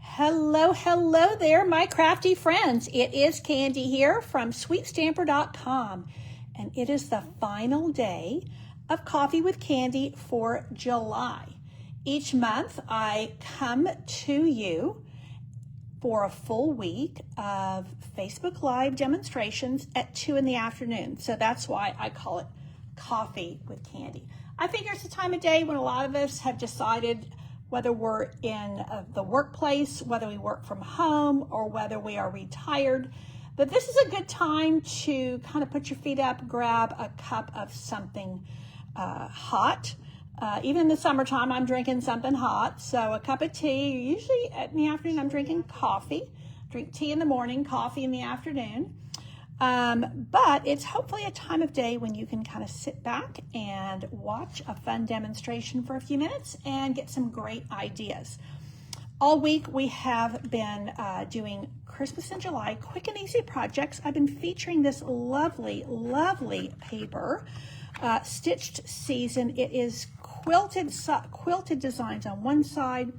Hello there, my crafty friends. It is Candy here from sweetstamper.com, and it is the final day of Coffee with Candy for July. Each month, I come to you for a full week of Facebook Live demonstrations at 2 in the afternoon. So that's why I call it Coffee with Candy. I figure it's a time of day when a lot of us have decided whether we're in the workplace, whether we work from home, or whether we are retired, that this is a good time to kind of put your feet up, grab a cup of something hot. Even in the summertime, I'm drinking something hot. So a cup of tea. Usually in the afternoon, I'm drinking coffee. Drink tea in the morning, coffee in the afternoon. But it's hopefully a time of day when you can kind of sit back and watch a fun demonstration for a few minutes and get some great ideas. All week we have been doing Christmas in July quick and easy projects. I've been featuring this lovely paper, Stitched Season. It is quilted designs on one side,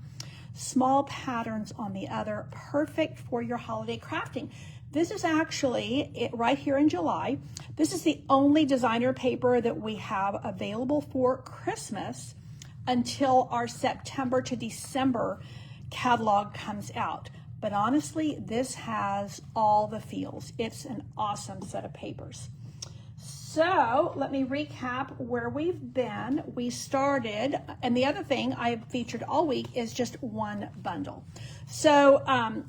small patterns on the other, perfect for your holiday crafting. This is actually it right here in July. This is the only designer paper that we have available for Christmas until our September to December catalog comes out. But honestly, this has all the feels. It's an awesome set of papers. So let me recap where we've been. We started, and the other thing I've featured all week is just one bundle. So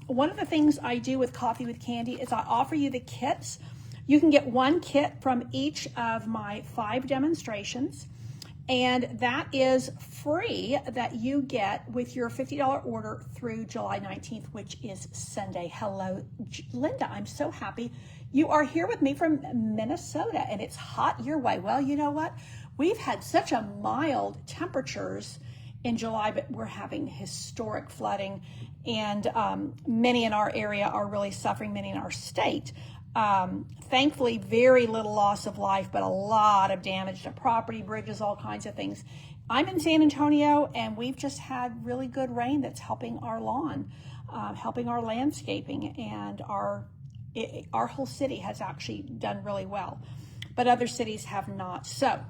one of the things I do with Coffee with Candy is I offer you the kits. You can get one kit from each of my 5 demonstrations, and that is free that you get with your $50 order through July 19th, which is Sunday. Hello, Linda. I'm so happy you are here with me from Minnesota, and it's hot your way. Well, you know what? We've had such a mild temperatures in July, but we're having historic flooding, and many in our area are really suffering, many in our state. Thankfully, very little loss of life, but a lot of damage to property, bridges, all kinds of things. I'm in San Antonio, and we've just had really good rain that's helping our lawn, helping our landscaping, and our whole city has actually done really well, but other cities have not. So,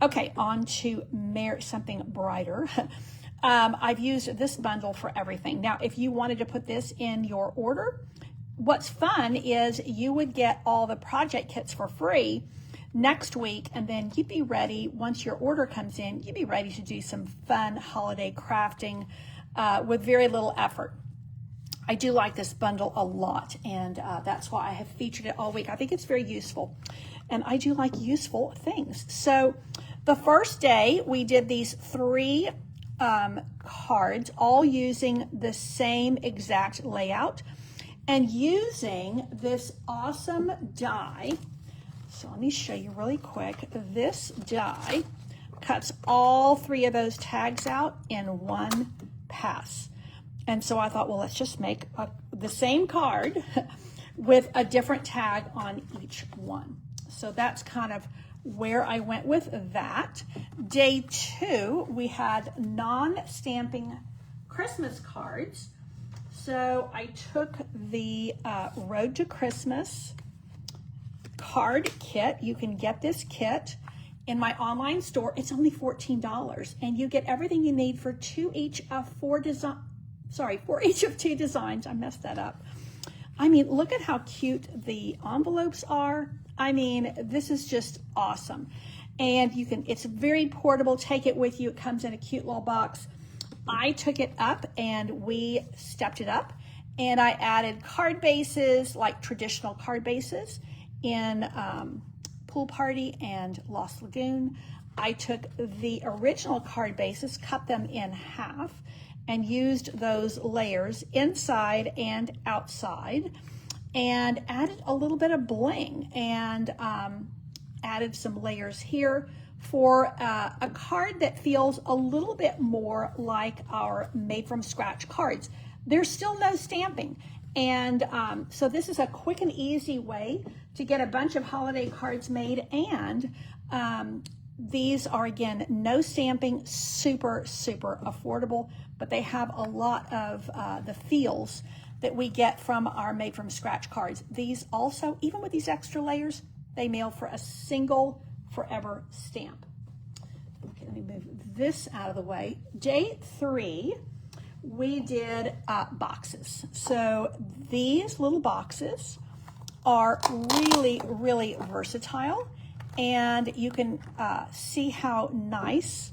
okay, on to something brighter. I've used this bundle for everything. Now, if you wanted to put this in your order, what's fun is you would get all the project kits for free next week, and then you'd be ready, once your order comes in, you'd be ready to do some fun holiday crafting with very little effort. I do like this bundle a lot, and that's why I have featured it all week. I think it's very useful, and I do like useful things. So the first day, we did these 3 cards, all using the same exact layout and using this awesome die. So let me show you really quick. This die cuts all 3 of those tags out in one pass. And so I thought, well, let's just make the same card with a different tag on each one. So that's kind of where I went with that. Day 2, we had non-stamping Christmas cards. So I took the Road to Christmas card kit. You can get this kit in my online store. It's only $14, and you get everything you need for each of 2 designs. I messed that up. I mean, look at how cute the envelopes are. I mean, this is just awesome. And it's very portable. Take it with you. It comes in a cute little box. I took it up and we stepped it up, and I added card bases, like traditional card bases in Pool Party and Lost Lagoon. I took the original card bases, cut them in half, and used those layers inside and outside, and added a little bit of bling, and added some layers here for a card that feels a little bit more like our made from scratch cards. There's still no stamping, and so this is a quick and easy way to get a bunch of holiday cards made, and These are, again, no stamping, super, super affordable, but they have a lot of the feels that we get from our made from scratch cards. These also, even with these extra layers, they mail for a single forever stamp. Okay, let me move this out of the way. Day 3, we did boxes. So these little boxes are really, really versatile, and you can see how nice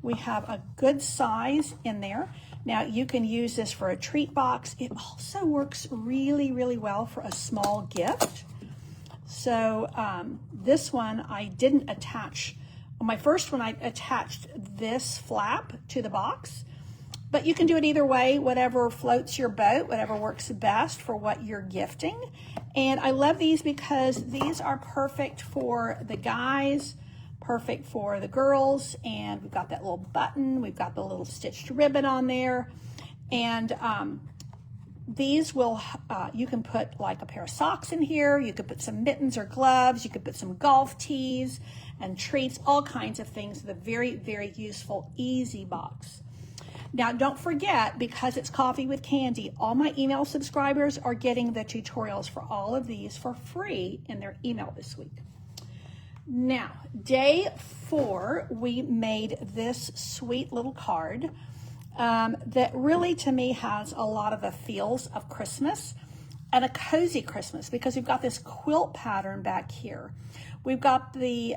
we have a good size in there. Now you can use this for a treat box. It also works really, really well for a small gift. So this one I didn't attach. On my first one, I attached this flap to the box, but you can do it either way, whatever floats your boat, whatever works best for what you're gifting. And I love these because these are perfect for the guys, perfect for the girls, and we've got that little button, we've got the little stitched ribbon on there, and these will, you can put like a pair of socks in here, you could put some mittens or gloves, you could put some golf tees and treats, all kinds of things. The very, very useful, easy box. Now, don't forget, because it's Coffee with Candy, all my email subscribers are getting the tutorials for all of these for free in their email this week. Now, day 4, we made this sweet little card that really, to me, has a lot of the feels of Christmas and a cozy Christmas, because we've got this quilt pattern back here. We've got the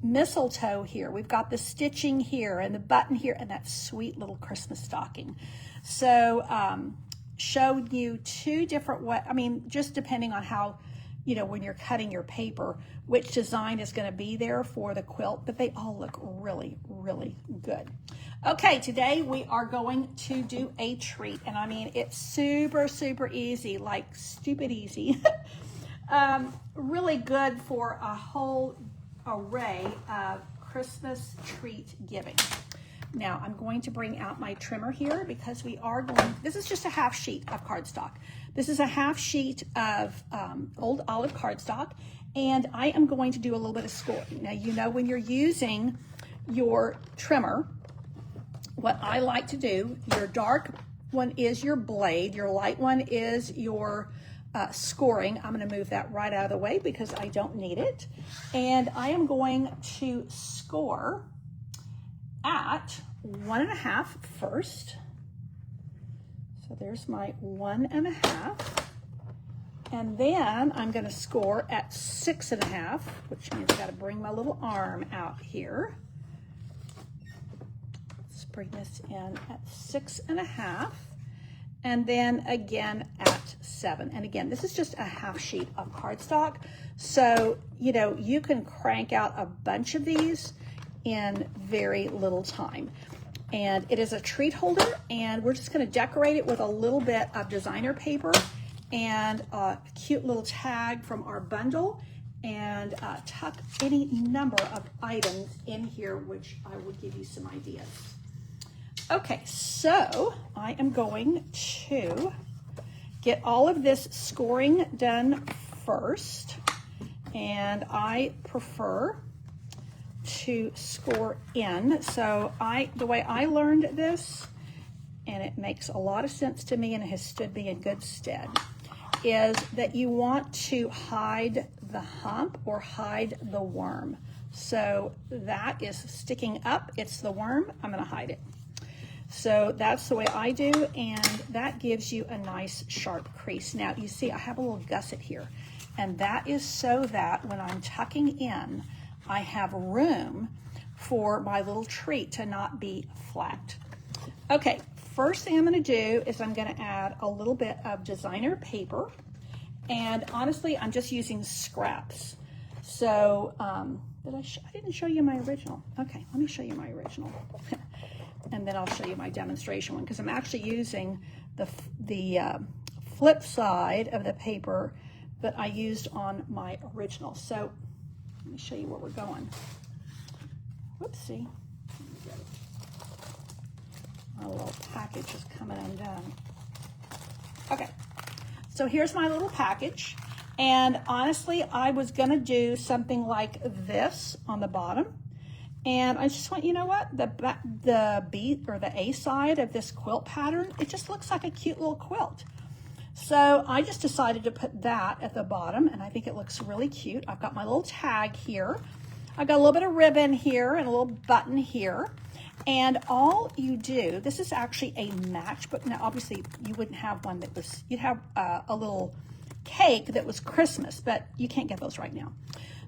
mistletoe here. We've got the stitching here and the button here and that sweet little Christmas stocking. So showed you 2 different ways, I mean, just depending on how, you know, when you're cutting your paper, which design is going to be there for the quilt, but they all look really, really good. Okay, today we are going to do a treat, and I mean, it's super, super easy, like stupid easy. Really good for a whole array of Christmas treat giving. Now I'm going to bring out my trimmer here because we are going, this is just a half sheet of cardstock. This is a half sheet of old olive cardstock, and I am going to do a little bit of scoring. Now, you know, when you're using your trimmer, what I like to do, your dark one is your blade, your light one is your scoring. I'm going to move that right out of the way because I don't need it. And I am going to score at 1.5 first. So there's my 1.5. And then I'm going to score at 6.5, which means I got to bring my little arm out here. Let's bring this in at 6.5. And then again at 7. And again, this is just a half sheet of cardstock. So, you know, you can crank out a bunch of these in very little time. And it is a treat holder, and we're just going to decorate it with a little bit of designer paper and a cute little tag from our bundle, and tuck any number of items in here, which I will give you some ideas. Okay, so I am going to get all of this scoring done first, and I prefer to score in. So the way I learned this, and it makes a lot of sense to me and it has stood me in good stead, is that you want to hide the hump or hide the worm. So that is sticking up, it's the worm, I'm going to hide it. So that's the way I do, and that gives you a nice sharp crease. Now you see I have a little gusset here, and that is so that when I'm tucking in, I have room for my little treat to not be flat. Okay, first thing I'm going to do is I'm going to add a little bit of designer paper, and honestly I'm just using scraps. So I didn't show you my original. Okay, let me show you my original. And then I'll show you my demonstration one, because I'm actually using the flip side of the paper that I used on my original. So let me show you where we're going. Whoopsie. My little package is coming undone. Okay, so here's my little package. And honestly, I was gonna do something like this on the bottom, And I just went, you know what, the B or the A side of this quilt pattern, it just looks like a cute little quilt. So I just decided to put that at the bottom, and I think it looks really cute. I've got my little tag here. I've got a little bit of ribbon here and a little button here. And all you do, this is actually a matchbook. Now, obviously, you wouldn't have one that was, you'd have a little cake that was Christmas, but you can't get those right now.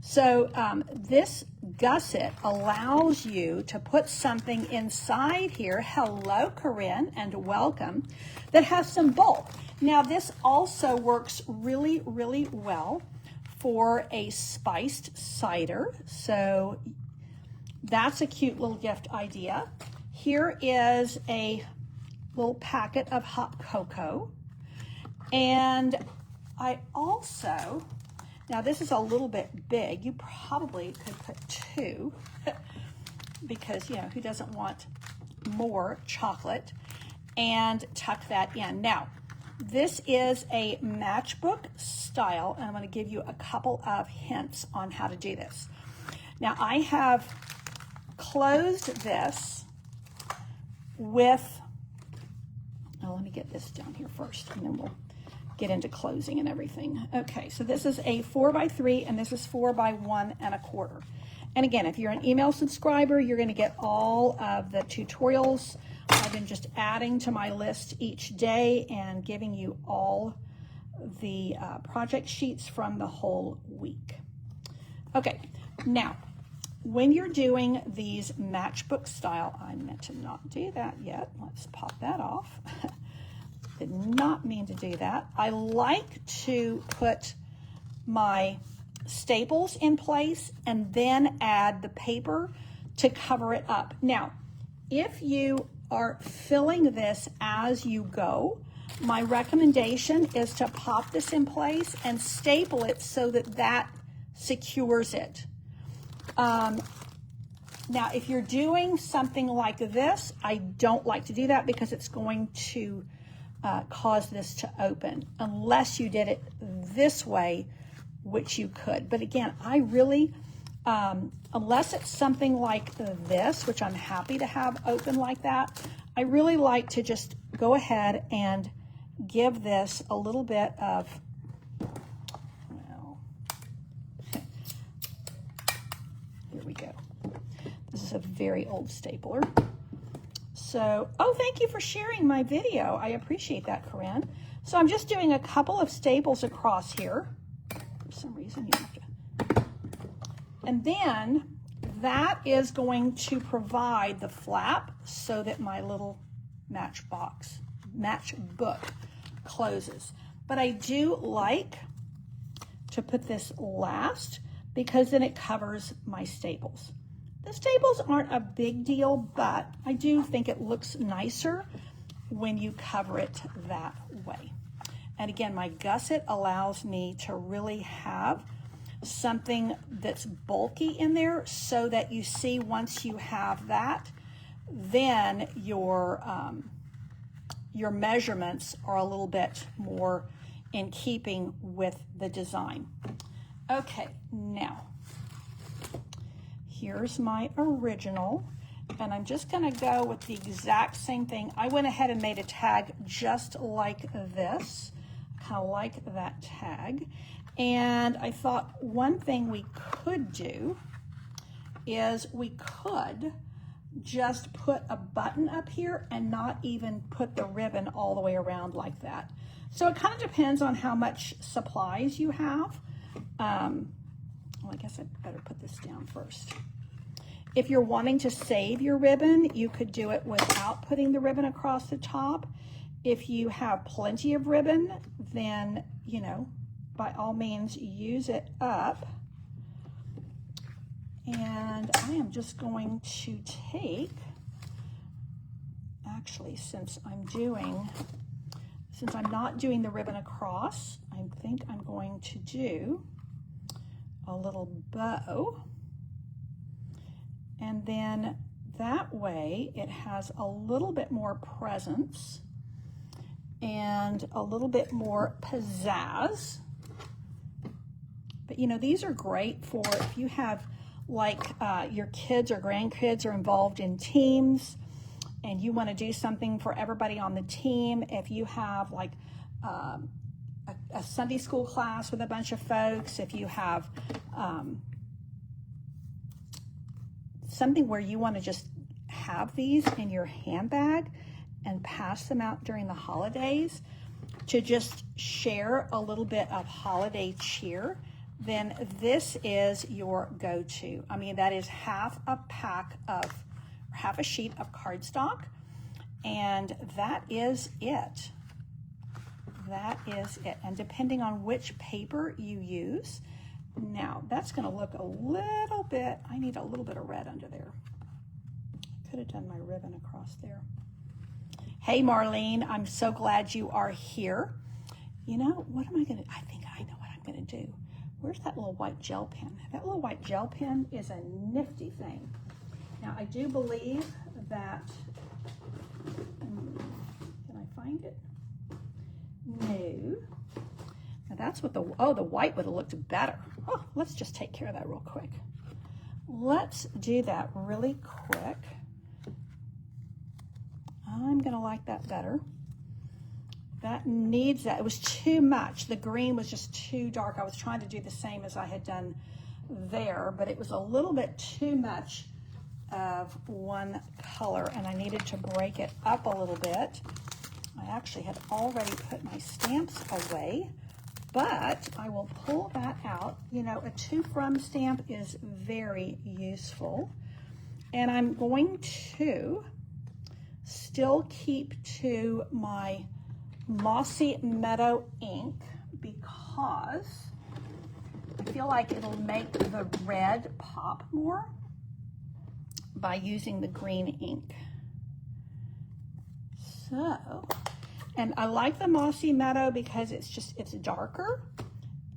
So this gusset allows you to put something inside here, hello Corinne, and welcome, that has some bulk. Now this also works really, really well for a spiced cider. So that's a cute little gift idea. Here is a little packet of hot cocoa. And I also, now this is a little bit big. You probably could put 2 because, you know, who doesn't want more chocolate, and tuck that in. Now, this is a matchbook style, and I'm going to give you a couple of hints on how to do this. Now, I have closed this with, oh, let me get this down here first, and then we'll get into closing and everything. Okay, so this is a 4x3, and this is 4 by 1 1/4. And again, if you're an email subscriber, you're going to get all of the tutorials. I've been just adding to my list each day and giving you all the project sheets from the whole week. Okay, now, when you're doing these matchbook style, I meant to not do that yet. Let's pop that off. Did not mean to do that. I like to put my staples in place and then add the paper to cover it up. Now, if you are filling this as you go, my recommendation is to pop this in place and staple it so that that secures it. Now, if you're doing something like this, I don't like to do that because it's going to cause this to open, unless you did it this way, which you could. But again, I really, unless it's something like this, which I'm happy to have open like that, I really like to just go ahead and give this a little bit of, well, here we go. This is a very old stapler. So, oh, thank you for sharing my video. I appreciate that, Corinne. So I'm just doing a couple of staples across here. For some reason, you have to. And then that is going to provide the flap so that my little matchbook closes. But I do like to put this last because then it covers my staples. The staples aren't a big deal, but I do think it looks nicer when you cover it that way. And again, my gusset allows me to really have something that's bulky in there so that you see once you have that, then your measurements are a little bit more in keeping with the design. Okay, now, here's my original, and I'm just going to go with the exact same thing. I went ahead and made a tag just like this. Kind of like that tag. And I thought one thing we could do is we could just put a button up here and not even put the ribbon all the way around like that. So it kind of depends on how much supplies you have. Well, I guess I better put this down first. If you're wanting to save your ribbon, you could do it without putting the ribbon across the top. If you have plenty of ribbon, then, you know, by all means, use it up. And I am just going to take, actually, since I'm not doing the ribbon across, I think I'm going to do a little bow. And then that way it has a little bit more presence and a little bit more pizzazz. But you know, these are great for if you have like your kids or grandkids are involved in teams and you want to do something for everybody on the team. If you have like a Sunday school class with a bunch of folks, if you have something where you want to just have these in your handbag and pass them out during the holidays to just share a little bit of holiday cheer, then this is your go-to. I mean, that is half a sheet of cardstock, and that is it. That is it. And depending on which paper you use, now that's going to look a little bit, I need a little bit of red under there. I could have done my ribbon across there. Hey, Marlene, I'm so glad you are here. You know, what am I going to, I think I know what I'm going to do. Where's that little white gel pen? That little white gel pen is a nifty thing. Now, I do believe that, can I find it? No. Now that's what the white would have looked better. Oh, let's just take care of that real quick. Let's do that really quick. I'm going to like that better. That needs that. It was too much. The green was just too dark. I was trying to do the same as I had done there, but it was a little bit too much of one color, and I needed to break it up a little bit. I actually had already put my stamps away, but I will pull that out. You know, a to from stamp is very useful, and I'm going to still keep to my Mossy Meadow ink because I feel like it'll make the red pop more by using the green ink. So, and I like the Mossy Meadow because it's darker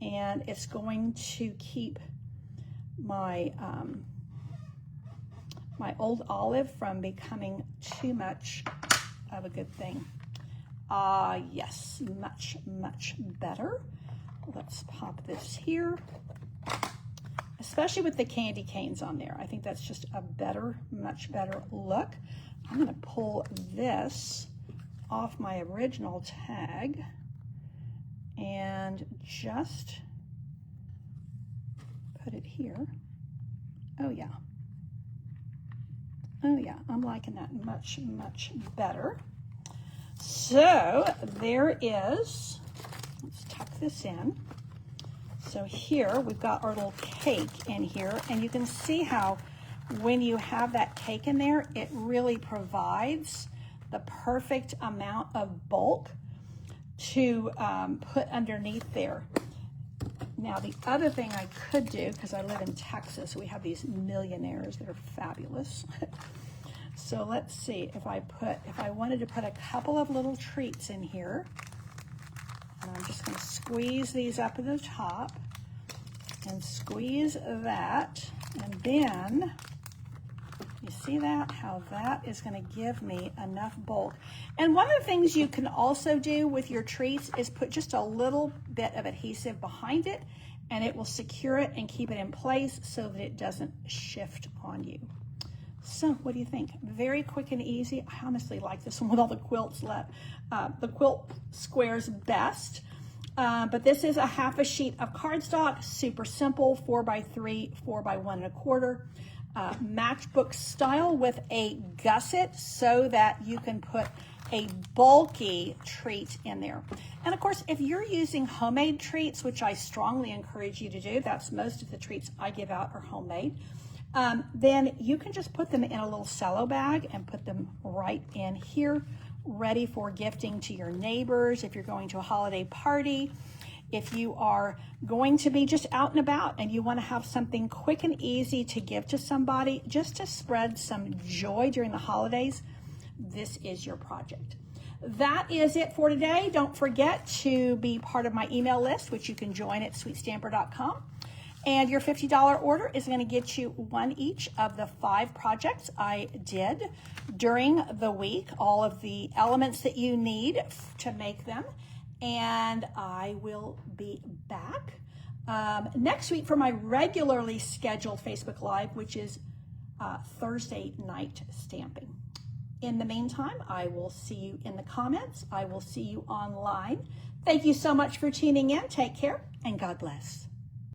and it's going to keep my my old olive from becoming too much of a good thing. Yes, much, much better. Let's pop this here, especially with the candy canes on there. I think that's just a better, much better look. I'm going to pull this off my original tag and just put it here. Oh yeah. Oh yeah, I'm liking that much, much better. So there is, let's tuck this in. So here we've got our little cake in here, and you can see how when you have that cake in there, it really provides the perfect amount of bulk to put underneath there. Now the other thing I could do, because I live in Texas, we have these millionaires that are fabulous. So let's see if I wanted to put a couple of little treats in here, and I'm just going to squeeze these up at the top and squeeze that, and then you see that, how that is going to give me enough bulk. And one of the things you can also do with your treats is put just a little bit of adhesive behind it, and it will secure it and keep it in place so that it doesn't shift on you. So what do you think? Very quick and easy. I honestly like this one with all the quilts left, the quilt squares best. But this is a half a sheet of cardstock, super simple, 4x3, 4x1 1/4, matchbook style with a gusset so that you can put a bulky treat in there. And of course, if you're using homemade treats, which I strongly encourage you to do, that's most of the treats I give out are homemade, then you can just put them in a little cello bag and put them right in here, ready for gifting to your neighbors, if you're going to a holiday party, if you are going to be just out and about and you want to have something quick and easy to give to somebody, just to spread some joy during the holidays, this is your project. That is it for today. Don't forget to be part of my email list, which you can join at sweetstamper.com. And your $50 order is going to get you one each of the 5 projects I did during the week, all of the elements that you need to make them. And I will be back next week for my regularly scheduled Facebook Live, which is Thursday night stamping. In the meantime, I will see you in the comments. I will see you online. Thank you so much for tuning in. Take care and God bless.